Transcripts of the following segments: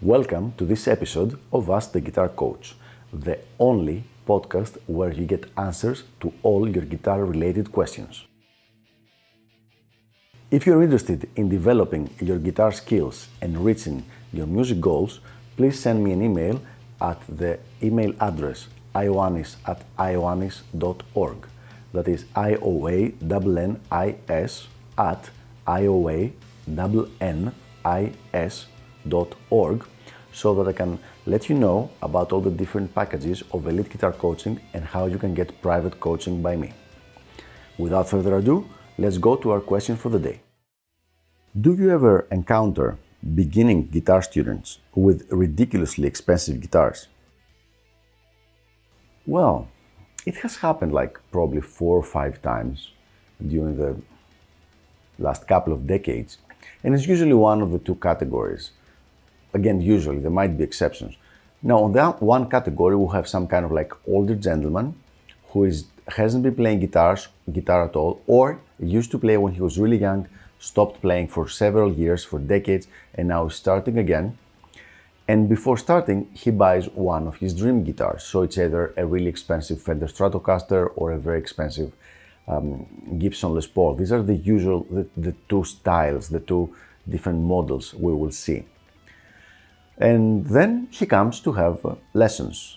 Welcome to this episode of Ask the Guitar Coach, the only podcast where you get answers to all your guitar-related questions. If you're interested in developing your guitar skills and reaching your music goals, please send me an email at the email address ioannis@ioannis.org. That is ioannis@ioannis.org, so that I can let you know about all the different packages of elite guitar coaching and how you can get private coaching by me. Without further ado, let's go to our question for the day. Do you ever encounter beginning guitar students with ridiculously expensive guitars? Well, it has happened like probably 4 or 5 times during the last couple of decades, and it's usually one of the two categories. Again, usually, there might be exceptions. Now, on that one category, we'll have some kind of like older gentleman who hasn't been playing guitar at all, or used to play when he was really young, stopped playing for several years, for decades, and now is starting again. And before starting, he buys one of his dream guitars. So it's either a really expensive Fender Stratocaster or a very expensive Gibson Les Paul. These are the usual, the two styles, the two different models we will see. And then he comes to have lessons.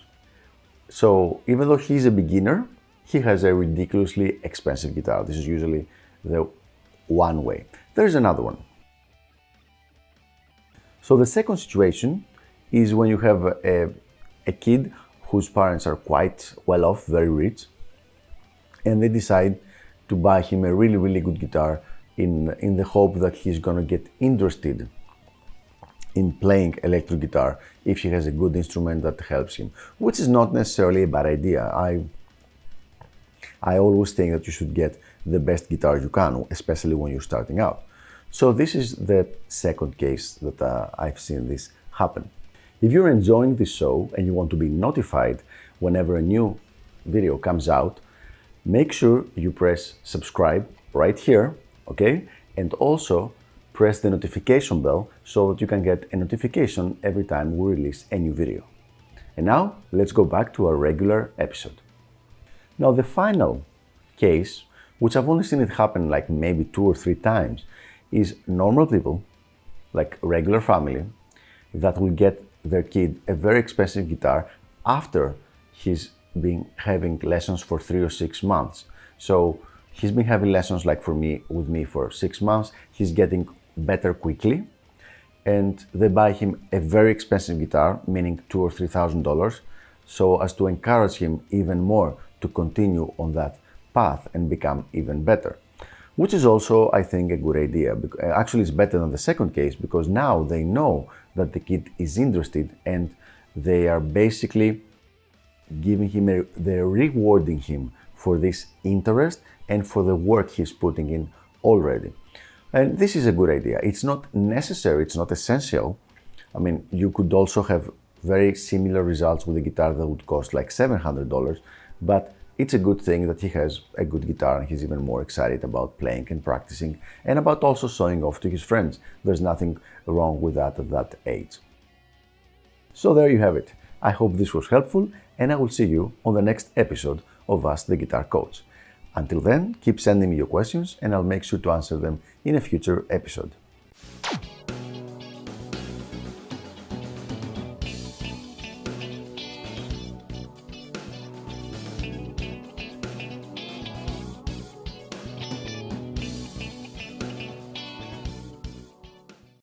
So even though he's a beginner, he has a ridiculously expensive guitar. This is usually the one way. There's another one. So the second situation is when you have a kid whose parents are quite well off, very rich, and they decide to buy him a really, really good guitar in the hope that he's gonna get interested in playing electric guitar if he has a good instrument that helps him, which is not necessarily a bad idea. I always think that you should get the best guitar you can, especially when you're starting out. So this is the second case that I've seen this happen. If you're enjoying this show and you want to be notified whenever a new video comes out, make sure you press subscribe right here, okay? And also press the notification bell so that you can get a notification every time we release a new video. And now, let's go back to our regular episode. Now, the final case, which I've only seen it happen like maybe 2 or 3 times, is normal people, like regular family, that will get their kid a very expensive guitar after he's been having lessons for 3 or 6 months. So he's been having lessons like with me for 6 months. He's getting better quickly, and they buy him a very expensive guitar, meaning $2,000 or $3,000, so as to encourage him even more to continue on that path and become even better. Which is also, I think, a good idea. Actually, it's better than the second case, because now they know that the kid is interested and they are basically they're rewarding him for this interest and for the work he's putting in already. And this is a good idea. It's not necessary, it's not essential. I mean, you could also have very similar results with a guitar that would cost like $700, but it's a good thing that he has a good guitar and he's even more excited about playing and practicing and about also showing off to his friends. There's nothing wrong with that at that age. So there you have it. I hope this was helpful, and I will see you on the next episode of Ask the Guitar Coach. Until then, keep sending me your questions and I'll make sure to answer them in a future episode.